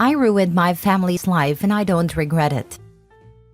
I ruined my family's life and I don't regret it.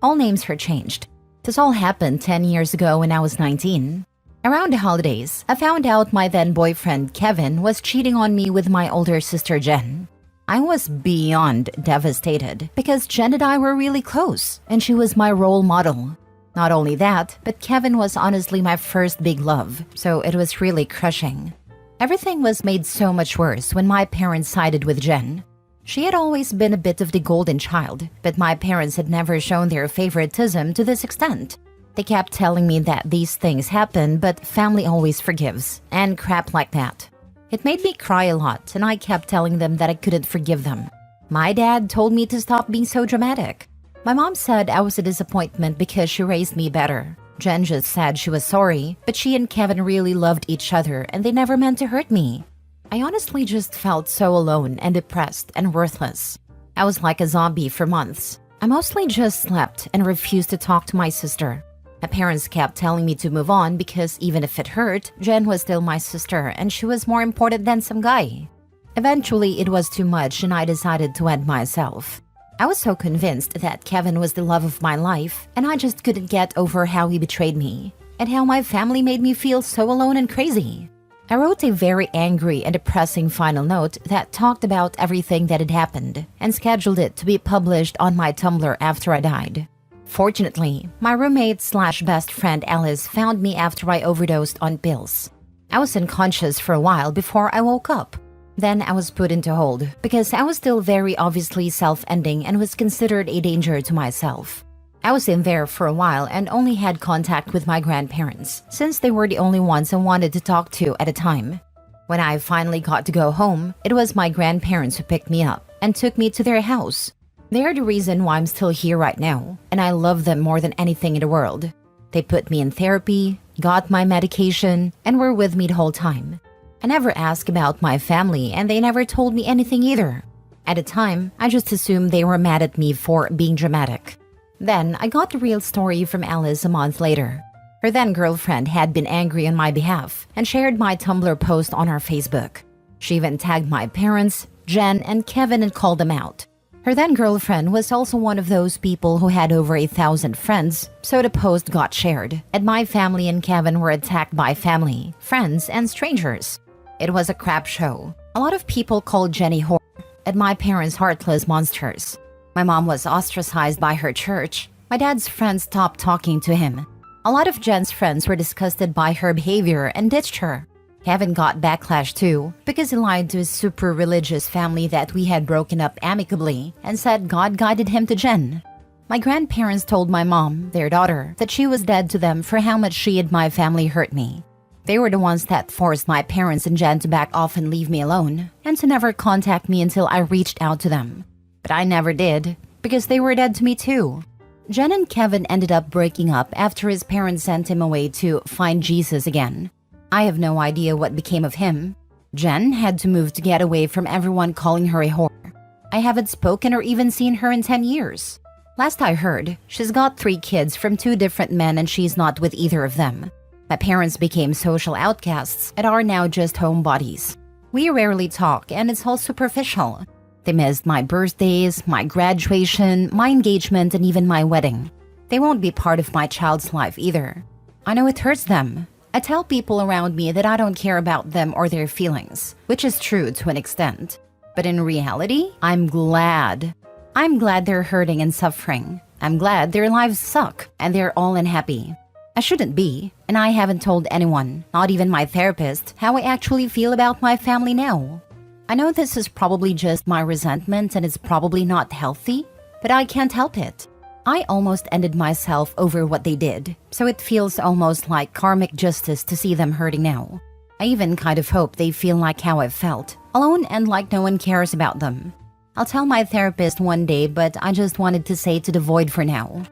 All names are changed. This all happened 10 years ago when I was 19. Around the holidays, I found out my then boyfriend Kevin was cheating on me with my older sister Jen. I was beyond devastated because Jen and I were really close and she was my role model. Not only that, but Kevin was honestly my first big love, so it was really crushing. Everything was made so much worse when my parents sided with Jen. She had always been a bit of the golden child, but my parents had never shown their favoritism to this extent. They kept telling me that these things happen, but family always forgives, and crap like that. It made me cry a lot, and I kept telling them that I couldn't forgive them. My dad told me to stop being so dramatic. My mom said I was a disappointment because she raised me better. Jen just said she was sorry, but she and Kevin really loved each other and they never meant to hurt me. I honestly just felt so alone and depressed and worthless. I was like a zombie for months. I mostly just slept and refused to talk to my sister. My parents kept telling me to move on because even if it hurt, Jen was still my sister and she was more important than some guy. Eventually, it was too much and I decided to end myself. I was so convinced that Kevin was the love of my life and I just couldn't get over how he betrayed me and how my family made me feel so alone and crazy. I wrote a very angry and depressing final note that talked about everything that had happened and scheduled it to be published on my Tumblr after I died. Fortunately, my roommate/best friend Alice found me after I overdosed on pills. I was unconscious for a while before I woke up. Then I was put into hold because I was still very obviously self-ending and was considered a danger to myself. I was in there for a while and only had contact with my grandparents since they were the only ones I wanted to talk to at a time. When I finally got to go home, it was my grandparents who picked me up and took me to their house. They are the reason why I'm still here right now, and I love them more than anything in the world. They put me in therapy, got my medication, and were with me the whole time. I never asked about my family and they never told me anything either. At the time, I just assumed they were mad at me for being dramatic. Then I got the real story from Alice a month later. Her then girlfriend had been angry on my behalf and shared my Tumblr post on our Facebook. She even tagged my parents, Jen, and Kevin and called them out. Her then girlfriend was also one of those people who had over 1,000 friends, so the post got shared, and my family and Kevin were attacked by family, friends, and strangers. It was a crap show. A lot of people called Jenny whore, and my parents heartless monsters. My mom was ostracized by her church. My dad's friends stopped talking to him. A lot of Jen's friends were disgusted by her behavior and ditched her. Kevin got backlash too because he lied to his super religious family that we had broken up amicably and said God guided him to Jen. My grandparents told my mom, their daughter, that she was dead to them for how much she and my family hurt me. They were the ones that forced my parents and Jen to back off and leave me alone and to never contact me until I reached out to them. But I never did because they were dead to me too. Jen and Kevin ended up breaking up after his parents sent him away to find Jesus again. I have no idea what became of him. Jen had to move to get away from everyone calling her a whore. I haven't spoken or even seen her in 10 years. Last I heard, she's got 3 kids from 2 different men and she's not with either of them. My parents became social outcasts and are now just homebodies. We rarely talk and it's all superficial. They missed my birthdays, my graduation, my engagement, and even my wedding. They won't be part of my child's life either. I know it hurts them. I tell people around me that I don't care about them or their feelings, which is true to an extent. But in reality, I'm glad. I'm glad they're hurting and suffering. I'm glad their lives suck and they're all unhappy. I shouldn't be, and I haven't told anyone, not even my therapist, how I actually feel about my family now. I know this is probably just my resentment and it's probably not healthy, but I can't help it. I almost ended myself over what they did, so it feels almost like karmic justice to see them hurting now. I even kind of hope they feel like how I've felt, alone and like no one cares about them. I'll tell my therapist one day, but I just wanted to say to the void for now.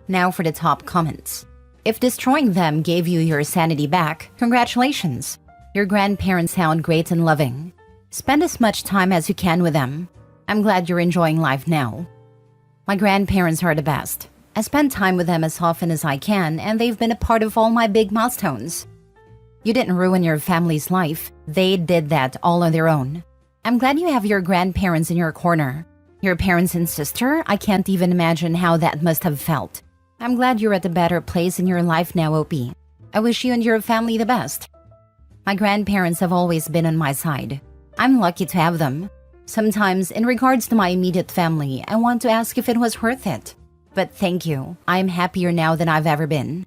Now for the top comments. If destroying them gave you your sanity back, congratulations. Your grandparents sound great and loving. Spend as much time as you can with them. I'm glad you're enjoying life now. My grandparents are the best. I spend time with them as often as I can, and they've been a part of all my big milestones. You didn't ruin your family's life. They did that all on their own. I'm glad you have your grandparents in your corner. Your parents and sister, I can't even imagine how that must have felt. I'm glad you're at a better place in your life now, Opie. I wish you and your family the best. My grandparents have always been on my side. I'm lucky to have them. Sometimes, in regards to my immediate family, I want to ask if it was worth it. But thank you. I'm happier now than I've ever been.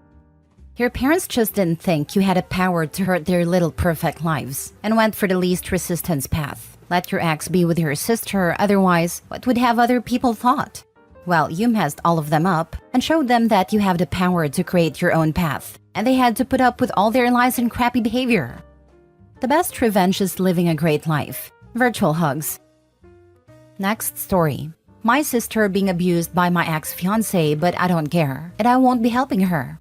Your parents just didn't think you had a power to hurt their little perfect lives and went for the least resistance path. Let your ex be with your sister, otherwise, what would have other people thought? Well, you messed all of them up and showed them that you have the power to create your own path, and they had to put up with all their lies and crappy behavior. The best revenge is living a great life. Virtual hugs. Next story. My sister being abused by my ex-fiancé, but I don't care, and I won't be helping her.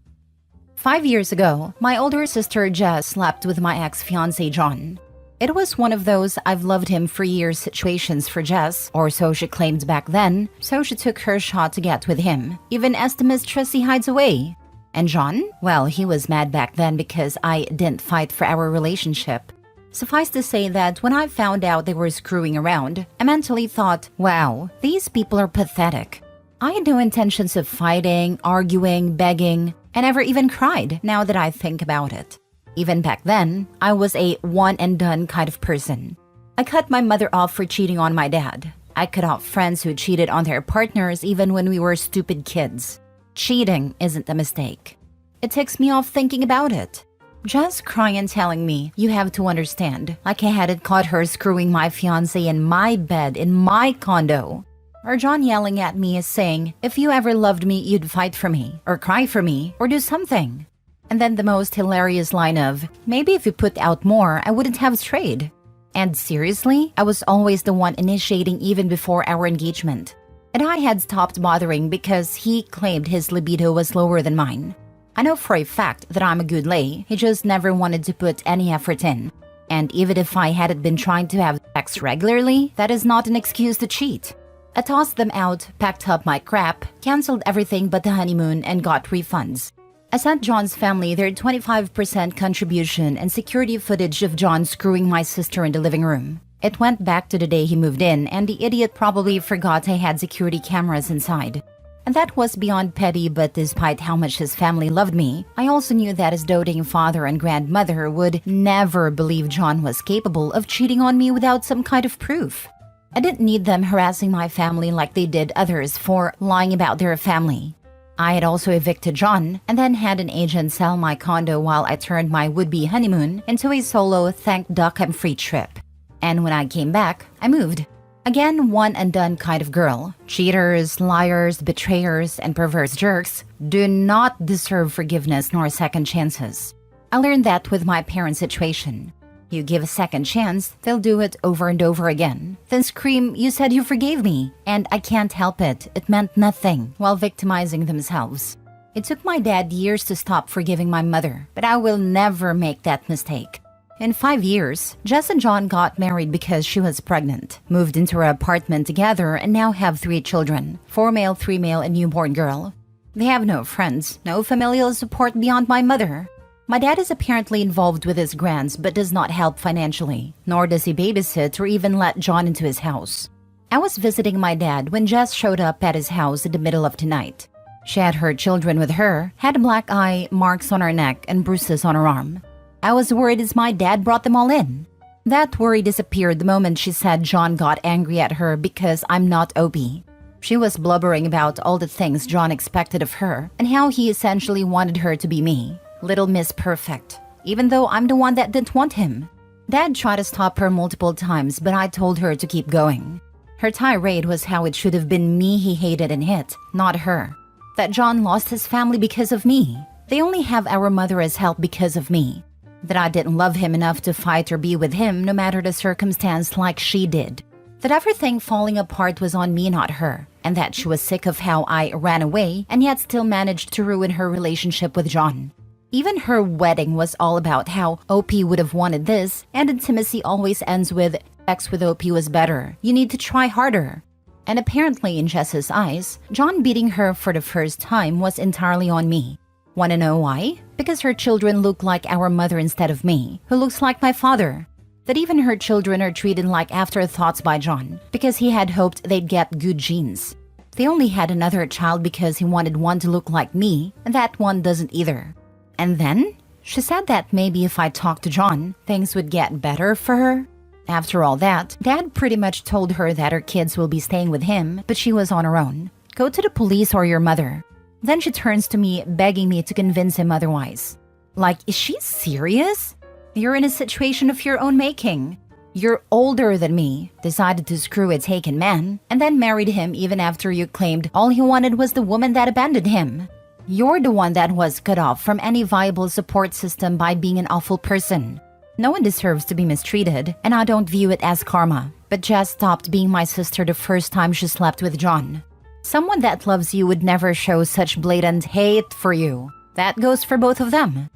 5 years ago, my older sister Jess slept with my ex-fiancé John. It was one of those I've loved him for years situations for Jess, or so she claimed back then, so she took her shot to get with him, even as the mistress he hides away. And John? Well, he was mad back then because I didn't fight for our relationship. Suffice to say that when I found out they were screwing around, I mentally thought, wow, these people are pathetic. I had no intentions of fighting, arguing, begging, and never even cried now that I think about it. Even back then, I was a one-and-done kind of person. I cut my mother off for cheating on my dad. I cut off friends who cheated on their partners even when we were stupid kids. Cheating isn't a mistake. It takes me off thinking about it. Just crying and telling me, you have to understand, like I hadn't caught her screwing my fiancé in my bed in my condo. Or John yelling at me is saying, if you ever loved me, you'd fight for me, or cry for me, or do something. And then the most hilarious line of, maybe if you put out more, I wouldn't have strayed. And seriously, I was always the one initiating even before our engagement. And I had stopped bothering because he claimed his libido was lower than mine. I know for a fact that I'm a good lay, he just never wanted to put any effort in. And even if I hadn't been trying to have sex regularly, that is not an excuse to cheat. I tossed them out, packed up my crap, canceled everything but the honeymoon, and got refunds. I sent John's family their 25% contribution and security footage of John screwing my sister in the living room. It went back to the day he moved in, and the idiot probably forgot I had security cameras inside. And that was beyond petty, but despite how much his family loved me, I also knew that his doting father and grandmother would never believe John was capable of cheating on me without some kind of proof. I didn't need them harassing my family like they did others for lying about their family. I had also evicted John and then had an agent sell my condo while I turned my would-be honeymoon into a solo thank duck I'm free trip. And when I came back, I moved. Again, one and done kind of girl. Cheaters, liars, betrayers, and perverse jerks do not deserve forgiveness nor second chances. I learned that with my parents' situation. You give a second chance, they'll do it over and over again. Then scream, you said you forgave me, and I can't help it, it meant nothing, while victimizing themselves. It took my dad years to stop forgiving my mother, but I will never make that mistake. In 5 years, Jess and John got married because she was pregnant, moved into her apartment together, and now have 3 children, 4 male, 3 male, and newborn girl. They have no friends, no familial support beyond my mother. My dad is apparently involved with his grands but does not help financially, nor does he babysit or even let John into his house. I was visiting my dad when Jess showed up at his house in the middle of the night. She had her children with her, had a black eye, marks on her neck, and bruises on her arm. I was worried as my dad brought them all in. That worry disappeared the moment she said John got angry at her because I'm not Opie. She was blubbering about all the things John expected of her and how he essentially wanted her to be me. Little Miss Perfect, even though I'm the one that didn't want him. Dad tried to stop her multiple times, but I told her to keep going. Her tirade was how it should have been me he hated and hit, not her. That John lost his family because of me. They only have our mother as help because of me. That I didn't love him enough to fight or be with him no matter the circumstance like she did. That everything falling apart was on me, not her. And that she was sick of how I ran away and yet still managed to ruin her relationship with John. Even her wedding was all about how OP would have wanted this, and intimacy always ends with, sex with OP was better, you need to try harder. And apparently in Jess's eyes, John beating her for the first time was entirely on me. Wanna know why? Because her children look like our mother instead of me, who looks like my father. That even her children are treated like afterthoughts by John because he had hoped they'd get good genes. They only had another child because he wanted one to look like me, and that one doesn't either. And then, she said that maybe if I talked to John, things would get better for her. After all that, Dad pretty much told her that her kids will be staying with him, but she was on her own. Go to the police or your mother. Then she turns to me, begging me to convince him otherwise. Like, is she serious? You're in a situation of your own making. You're older than me, decided to screw a taken man, and then married him even after you claimed all he wanted was the woman that abandoned him. You're the one that was cut off from any viable support system by being an awful person. No one deserves to be mistreated, and I don't view it as karma, but Jess stopped being my sister the first time she slept with John. Someone that loves you would never show such blatant hate for you. That goes for both of them.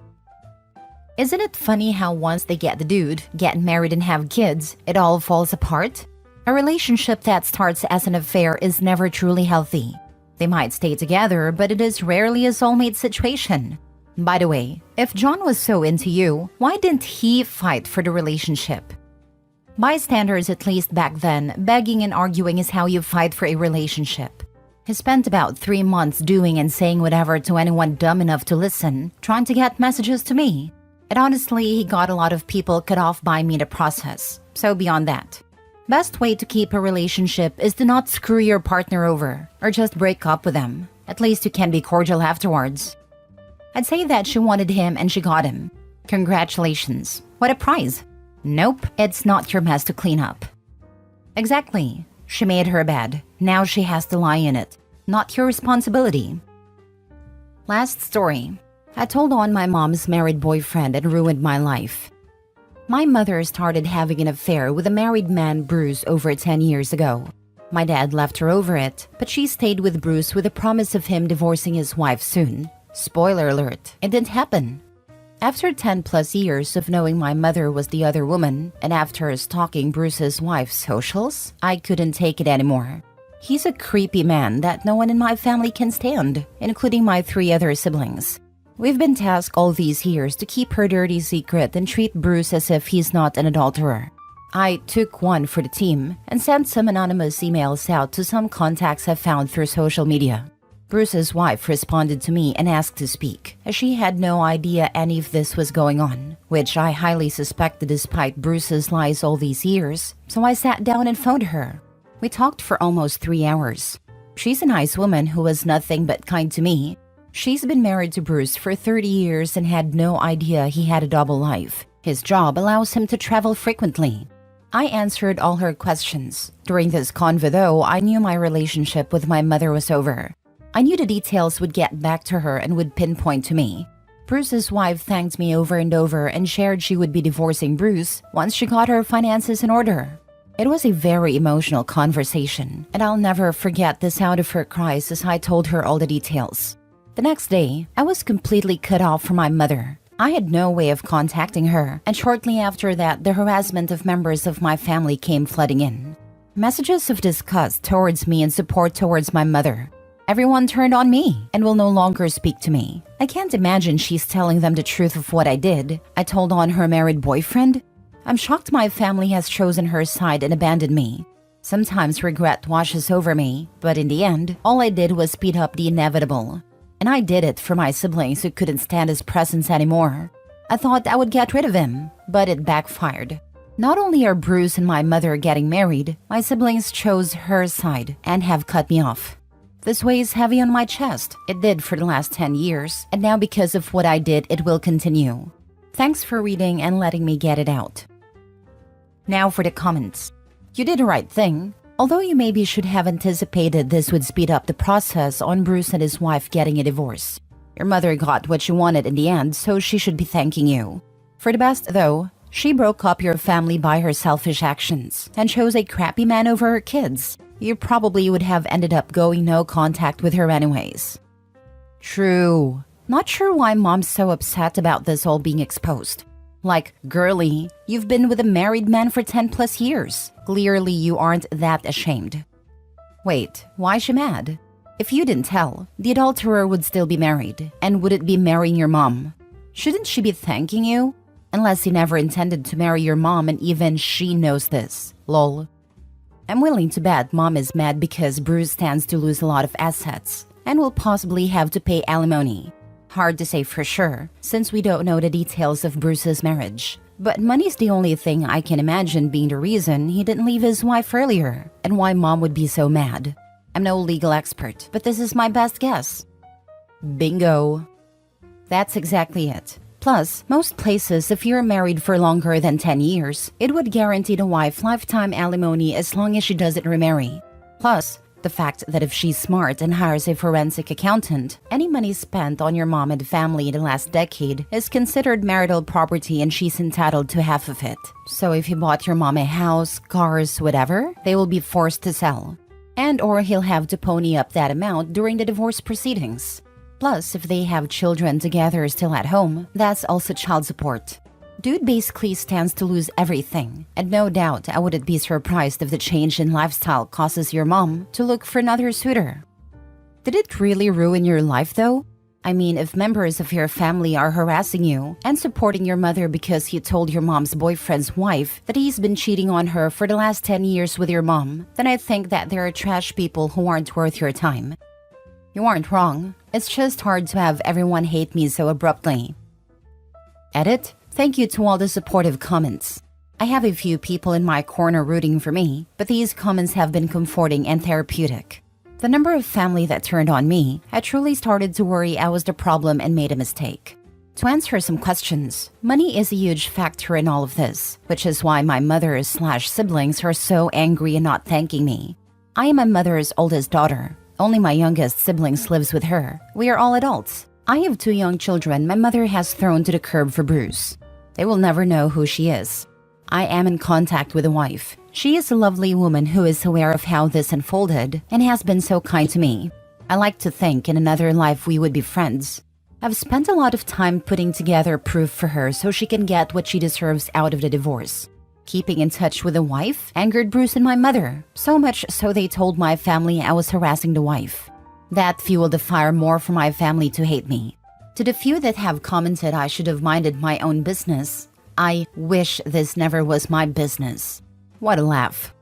Isn't it funny how once they get the dude, get married and have kids, it all falls apart? A relationship that starts as an affair is never truly healthy. They might stay together, but it is rarely a soulmate situation. By the way, if John was so into you, why didn't he fight for the relationship? Bystanders, at least back then, begging and arguing is how you fight for a relationship. He spent about 3 months doing and saying whatever to anyone dumb enough to listen, trying to get messages to me. And honestly, he got a lot of people cut off by me in the process. So beyond that, best way to keep a relationship is to not screw your partner over or just break up with them. At least you can be cordial afterwards. I'd say that she wanted him and she got him. Congratulations. What a prize. Nope, it's not your mess to clean up. Exactly. She made her bed. Now she has to lie in it. Not your responsibility. Last story. I told on my mom's married boyfriend and ruined my life. My mother started having an affair with a married man, Bruce, over 10 years ago. My dad left her over it, but she stayed with Bruce with a promise of him divorcing his wife soon. Spoiler alert, it didn't happen. After 10 plus years of knowing my mother was the other woman, and after stalking Bruce's wife's socials, I couldn't take it anymore. He's a creepy man that no one in my family can stand, including my 3 other siblings. We've been tasked all these years to keep her dirty secret and treat Bruce as if he's not an adulterer. I took one for the team and sent some anonymous emails out to some contacts I found through social media. Bruce's wife responded to me and asked to speak, as she had no idea any of this was going on, which I highly suspected despite Bruce's lies all these years, so I sat down and phoned her. We talked for almost 3 hours. She's a nice woman who was nothing but kind to me. She's been married to Bruce for 30 years and had no idea he had a double life. His job allows him to travel frequently. I answered all her questions. During this convo though, I knew my relationship with my mother was over. I knew the details would get back to her and would pinpoint to me. Bruce's wife thanked me over and over and shared she would be divorcing Bruce once she got her finances in order. It was a very emotional conversation, and I'll never forget the sound of her cries as I told her all the details. The next day, I was completely cut off from my mother. I had no way of contacting her, and shortly after that, the harassment of members of my family came flooding in. Messages of disgust towards me and support towards my mother. Everyone turned on me and will no longer speak to me. I can't imagine she's telling them the truth of what I did. I told on her married boyfriend. I'm shocked my family has chosen her side and abandoned me. Sometimes regret washes over me, but in the end, all I did was speed up the inevitable. And I did it for my siblings who couldn't stand his presence anymore. I thought I would get rid of him, but it backfired. Not only are Bruce and my mother getting married, my siblings chose her side and have cut me off. This weighs heavy on my chest. It did for the last 10 years, and now because of what I did, it will continue. Thanks for reading and letting me get it out. Now for the comments. You did the right thing. Although you maybe should have anticipated this would speed up the process on Bruce and his wife getting a divorce. Your mother got what she wanted in the end, so she should be thanking you. For the best, though, she broke up your family by her selfish actions and chose a crappy man over her kids. You probably would have ended up going no contact with her anyways. True. Not sure why mom's so upset about this all being exposed. Like, girly, you've been with a married man for 10 plus years. Clearly you aren't that ashamed. Wait, why is she mad? If you didn't tell, the adulterer would still be married, and would it be marrying your mom? Shouldn't she be thanking you? unless he never intended to marry your mom and even she knows this. Lol. I'm willing to bet mom is mad because Bruce stands to lose a lot of assets and will possibly have to pay alimony. Hard to say for sure, since we don't know the details of Bruce's marriage. But money's the only thing I can imagine being the reason he didn't leave his wife earlier, and why mom would be so mad. I'm no legal expert, but this is my best guess. Bingo. That's exactly it. Plus, most places, if you're married for longer than 10 years, it would guarantee the wife lifetime alimony as long as she doesn't remarry. Plus, the fact that if she's smart and hires a forensic accountant, any money spent on your mom and family in the last decade is considered marital property and she's entitled to half of it. So if you bought your mom a house, cars, whatever, they will be forced to sell. And or he'll have to pony up that amount during the divorce proceedings. Plus, if they have children together still at home, that's also child support. Dude basically stands to lose everything, and no doubt I wouldn't be surprised if the change in lifestyle causes your mom to look for another suitor. Did it really ruin your life though? I mean, if members of your family are harassing you and supporting your mother because you told your mom's boyfriend's wife that he's been cheating on her for the last 10 years with your mom, then I think that there are trash people who aren't worth your time. You aren't wrong. It's just hard to have everyone hate me so abruptly. Edit. Thank you to all the supportive comments. I have a few people in my corner rooting for me, but these comments have been comforting and therapeutic. The number of family that turned on me, I truly started to worry I was the problem and made a mistake. To answer some questions, money is a huge factor in all of this, which is why my mother/siblings are so angry and not thanking me. I am my mother's oldest daughter. Only my youngest siblings lives with her. We are all adults. I have 2 young children my mother has thrown to the curb for Bruce. They will never know who she is. I am in contact with a wife. She is a lovely woman who is aware of how this unfolded and has been so kind to me. I like to think in another life we would be friends. I've spent a lot of time putting together proof for her so she can get what she deserves out of the divorce. Keeping in touch with the wife angered Bruce and my mother, so much so they told my family I was harassing the wife. That fueled the fire more for my family to hate me. To the few that have commented I should have minded my own business, I wish this never was my business. What a laugh.